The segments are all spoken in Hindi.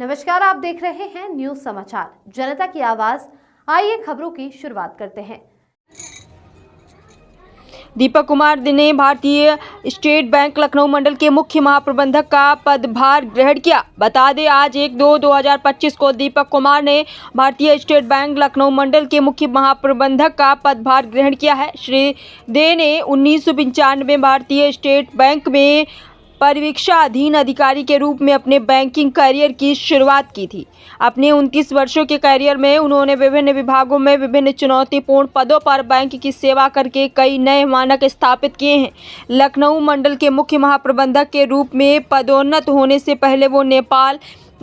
नमस्कार, आप देख रहे हैं न्यूज समाचार जनता की आवाज। आइए खबरों की शुरुआत करते हैं। दीपक कुमार ने भारतीय स्टेट बैंक लखनऊ मंडल के मुख्य महाप्रबंधक का पदभार ग्रहण किया। बता दें, आज 1/2/2025 को दीपक कुमार ने भारतीय स्टेट बैंक लखनऊ मंडल के मुख्य महाप्रबंधक का पदभार ग्रहण किया है। श्री दे ने 1995 में भारतीय स्टेट बैंक में परिवीक्षाधीन अधिकारी के रूप में अपने बैंकिंग करियर की शुरुआत की थी। अपने 29 वर्षों के करियर में उन्होंने विभिन्न विभागों में विभिन्न चुनौतीपूर्ण पदों पर बैंक की सेवा करके कई नए मानक स्थापित किए हैं। लखनऊ मंडल के मुख्य महाप्रबंधक के रूप में पदोन्नत होने से पहले वो Nepal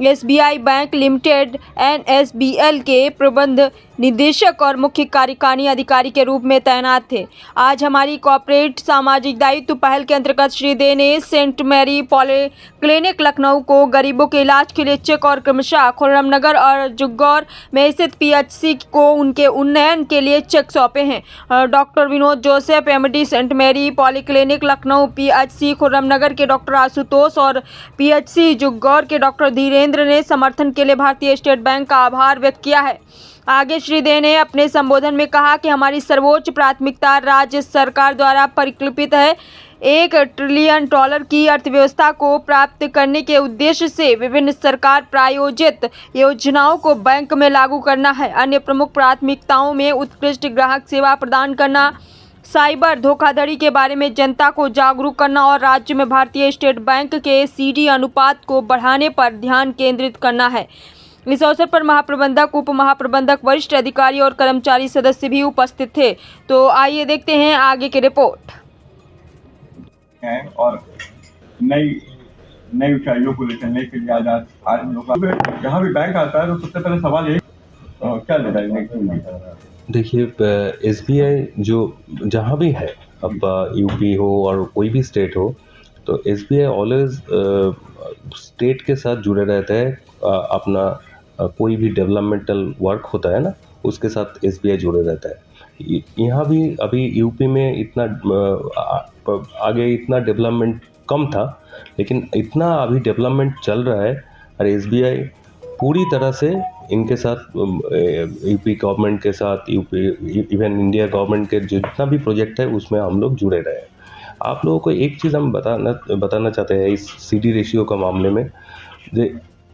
SBI bank limited NSBL के प्रबंध निदेशक और मुख्य कार्यकारी अधिकारी के रूप में तैनात थे। आज हमारी कॉर्पोरेट सामाजिक दायित्व पहल के अंतर्गत श्री दे ने सेंट मैरी पॉलीक्लिनिक लखनऊ को गरीबों के इलाज के लिए चेक और क्रमशः खुर्रमनगर और जुग्गौर में स्थित PHC को उनके उन्नयन के लिए चेक सौंपे हैं। Doctor Vinod Joseph MD saint Mary polyclinic Lucknow, PHC Khurramnagar के डॉक्टर आशुतोष और PHC जुग्गौर के डॉक्टर धीरेन्द्र ने समर्थन के लिए भारतीय स्टेट बैंक का आभार व्यक्त किया है। आगे श्री दे ने अपने संबोधन में कहा कि हमारी सर्वोच्च प्राथमिकता राज्य सरकार द्वारा परिकल्पित है। $1 ट्रिलियन की अर्थव्यवस्था को प्राप्त करने के उद्देश्य से विभिन्न सरकार प्रायोजित योजनाओं को बैंक में लागू करना है। अन्य प्रमुख प्राथमिकताओं में उत्कृष्ट ग्राहक सेवा प्रदान करना, साइबर धोखाधड़ी के बारे में जनता को जागरूक करना और राज्य में भारतीय स्टेट बैंक के CD अनुपात को बढ़ाने पर ध्यान केंद्रित करना है। इस अवसर पर महाप्रबंधक, उप महाप्रबंधक, वरिष्ठ अधिकारी और कर्मचारी सदस्य भी उपस्थित थे। तो आइए देखते हैं आगे की रिपोर्ट। और नई ऊंचाइयों को ले चलने के लिए आज हम लोग जहाँ भी बैंक आता है तो सबसे पहले सवाल यही क्या लेता है। देखिए, SBI जो जहाँ भी है, अब UP हो और कोई भी स्टेट हो, तो SBI ऑलवेज स्टेट के साथ जुड़े रहता है। अपना कोई भी डेवलपमेंटल वर्क होता है ना, उसके साथ SBI जुड़े रहता है। यहाँ भी अभी UP में इतना आगे इतना डेवलपमेंट कम था, लेकिन इतना अभी डेवलपमेंट चल रहा है और SBI पूरी तरह से इनके साथ UP गवर्नमेंट के साथ इवन इंडिया गवर्नमेंट के जितना भी प्रोजेक्ट है उसमें हम लोग जुड़े रहे। आप लोगों को एक चीज़ हम बताना चाहते हैं इस CD रेशियो का मामले में।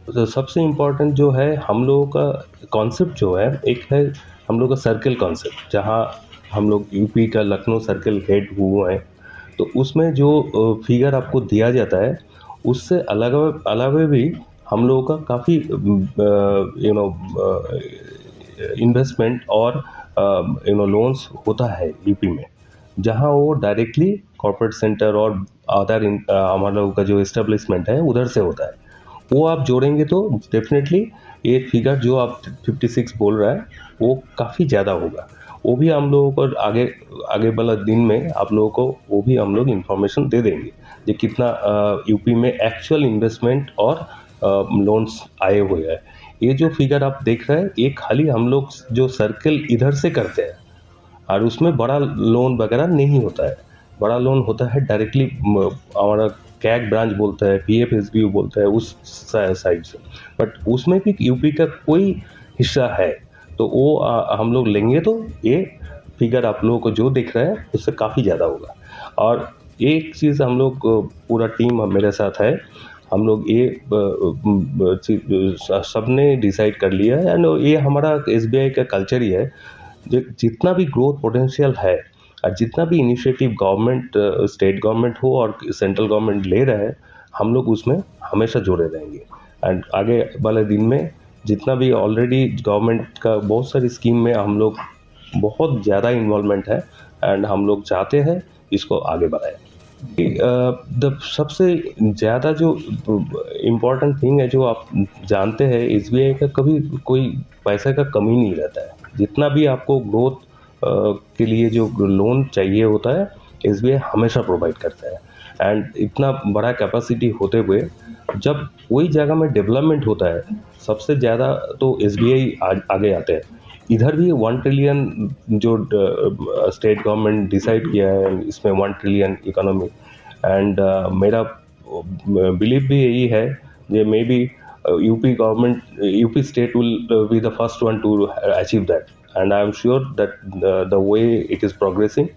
तो सबसे इम्पोर्टेंट जो है हम लोगों का कॉन्सेप्ट जो है, एक है हम लोग का सर्कल कॉन्सेप्ट, जहाँ हम लोग UP का लखनऊ सर्कल हेड हुए हैं। तो उसमें जो फिगर आपको दिया जाता है उससे अलावा भी हम लोगों का काफ़ी इन्वेस्टमेंट और लोन्स होता है UP में, जहाँ वो डायरेक्टली कॉर्पोरेट सेंटर और अदर हमारे लोगों का जो एस्टेब्लिशमेंट है उधर से होता है। वो आप जोड़ेंगे तो डेफिनेटली ये फिगर जो आप 56 बोल रहा है वो काफ़ी ज़्यादा होगा। वो भी हम लोगों को आगे वाला दिन में आप लोगों को वो भी हम लोग इन्फॉर्मेशन दे देंगे कि कितना UP में एक्चुअल इन्वेस्टमेंट और लोन्स आए हुए हैं। ये जो फिगर आप देख रहे हैं ये खाली हम लोग जो सर्कल इधर से करते हैं और उसमें बड़ा लोन वगैरह नहीं होता है। बड़ा लोन होता है डायरेक्टली हमारा कैग ब्रांच बोलता है, PFSBU बोलता है उस साइड से, बट उसमें भी UP का कोई हिस्सा है तो वो हम लोग लेंगे तो ये फिगर आप लोगों को जो दिख रहा है उससे काफ़ी ज़्यादा होगा। और एक चीज़ हम लोग पूरा टीम मेरे साथ है, हम लोग ये सब ने डिसाइड कर लिया है एंड ये हमारा SBI का कल्चर ही है। जितना भी ग्रोथ पोटेंशियल है और जितना भी इनिशिएटिव गवर्नमेंट, स्टेट गवर्नमेंट हो और सेंट्रल गवर्नमेंट ले रहा है, हम लोग उसमें हमेशा जुड़े रहेंगे। एंड आगे वाले दिन में जितना भी ऑलरेडी गवर्नमेंट का बहुत सारी स्कीम में हम लोग बहुत ज़्यादा इन्वॉल्वमेंट है एंड हम लोग चाहते हैं इसको आगे बढ़ाएं। सबसे ज़्यादा जो इम्पोर्टेंट थिंग है जो आप जानते हैं, SBI का कभी कोई पैसे का कमी नहीं रहता है। जितना भी आपको ग्रोथ के लिए जो लोन चाहिए होता है SBI हमेशा प्रोवाइड करता है। एंड इतना बड़ा कैपेसिटी होते हुए जब कोई जगह में डेवलपमेंट होता है सबसे ज़्यादा तो SBI आगे आते हैं। इधर भी 1 ट्रिलियन जो स्टेट गवर्नमेंट डिसाइड किया है, इसमें 1 ट्रिलियन इकोनॉमी एंड मेरा बिलीव भी यही है कि may be UP government, UP state will be the first one to achieve that, and I am sure that the way it is progressing,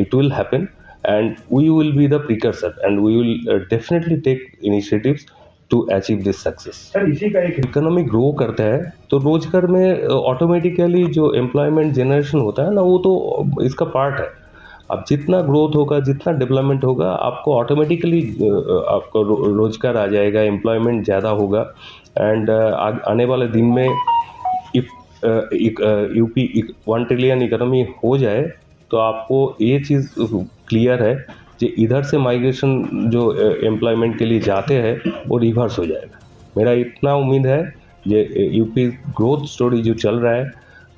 it will happen, and we will be the precursor, and we will definitely take initiatives to achieve this success. Sir इसी का एक इकोनॉमी ग्रो करता है तो रोजगार में ऑटोमेटिकली जो एम्प्लॉयमेंट जनरेशन होता है ना, वो तो इसका पार्ट है। अब जितना ग्रोथ होगा, जितना डेवलपमेंट होगा, आपको ऑटोमेटिकली आपको रोजगार आ जाएगा, एम्प्लॉयमेंट ज़्यादा होगा, एंड आने वाले दिन में इफ यूपी 1 ट्रिलियन इकोनॉमी हो जाए तो आपको ये चीज़ क्लियर है कि इधर से माइग्रेशन जो एम्प्लॉयमेंट के लिए जाते हैं वो रिवर्स हो जाएगा। मेरा इतना उम्मीद है ये यूपी ग्रोथ स्टोरी जो चल रहा है,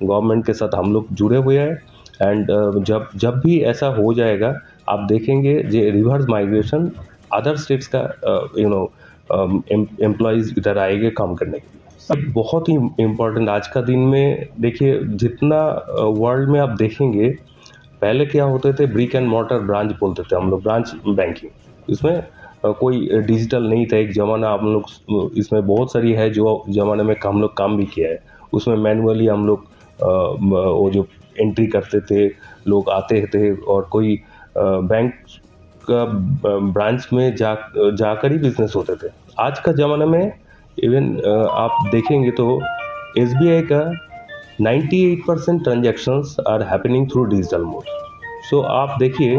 गवर्नमेंट के साथ हम लोग जुड़े हुए हैं, एंड जब भी ऐसा हो जाएगा आप देखेंगे ये रिवर्स माइग्रेशन अदर स्टेट्स का एम्प्लॉयज़ इधर आएंगे काम करने के लिए। बहुत ही इम्पोर्टेंट आज का दिन में देखिए, जितना वर्ल्ड में आप देखेंगे, पहले क्या होते थे, ब्रिक एंड मॉर्टर ब्रांच बोलते थे हम लोग, ब्रांच बैंकिंग, इसमें कोई डिजिटल नहीं था। एक ज़माना हम लोग इसमें बहुत सारी है जो ज़माने में हम लोग काम भी किया है, उसमें मैनुअली हम लोग वो जो एंट्री करते थे, लोग आते थे और कोई बैंक का ब्रांच में जाकर ही बिजनेस होते थे। आज का ज़माना में इवन आप देखेंगे तो SBI का 98% transactions are happening through digital mode. So आप देखिए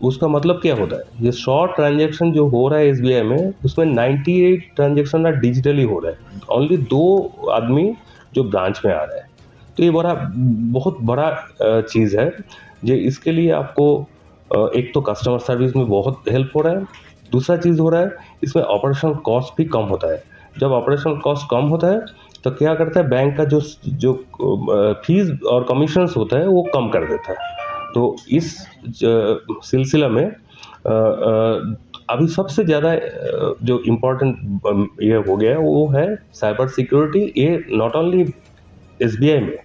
उसका मतलब क्या होता है, ये 100 ट्रांजैक्शन जो हो रहा है SBI में, उसमें 98 ट्रांजैक्शन डिजिटली हो रहा है, ओनली 2 आदमी जो ब्रांच में आ रहा है। तो ये बहुत बड़ा चीज़ है। जो इसके लिए आपको एक तो कस्टमर सर्विस में बहुत हेल्प हो रहा है, दूसरा चीज़ हो रहा है इसमें ऑपरेशनल कॉस्ट भी कम होता है। जब ऑपरेशनल कॉस्ट कम होता है तो क्या करता है, बैंक का जो फीस और कमीशंस होता है वो कम कर देता है। तो इस सिलसिला में अभी सबसे ज़्यादा जो इम्पोर्टेंट ये हो गया है वो है साइबर सिक्योरिटी। ये नॉट ओनली SBI में,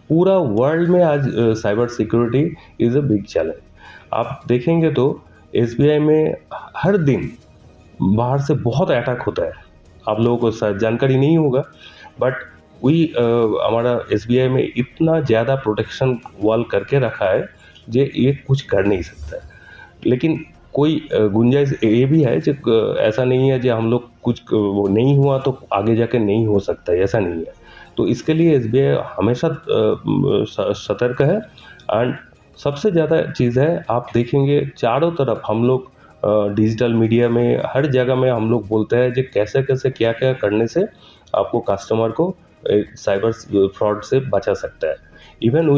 पूरा वर्ल्ड में आज cyber security is a big challenge. आप देखेंगे तो SBI में हर दिन बाहर से बहुत अटैक होता है, आप लोगों को शायद जानकारी नहीं होगा, बट हमारा SBI में इतना ज़्यादा प्रोटेक्शन वॉल करके रखा है जे ये कुछ कर नहीं सकता है। लेकिन कोई गुंजाइश ये भी है जो ऐसा नहीं है जो हम लोग कुछ वो नहीं हुआ तो आगे जाके नहीं हो सकता है, ऐसा नहीं है। तो इसके लिए SBI हमेशा सतर्क है। एंड सबसे ज़्यादा चीज़ है, आप देखेंगे चारों तरफ हम लोग डिजिटल मीडिया में हर जगह में हम लोग बोलते हैं जो कैसे कैसे क्या क्या करने से आपको कस्टमर को साइबर फ्रॉड से बचा सकता है। इवन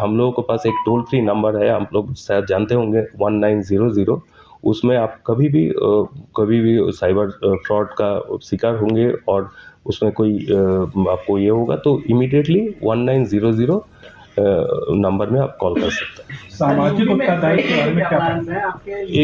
हम लोगों के पास एक टोल फ्री नंबर है, आप लोग शायद जानते होंगे, 1900। उसमें आप कभी भी साइबर फ्रॉड का शिकार होंगे और उसमें कोई आपको ये होगा तो इमीडिएटली 1900 नंबर में आप कॉल कर सकते हैं। सामाजिक उत्तरदायित्व के बारे में क्या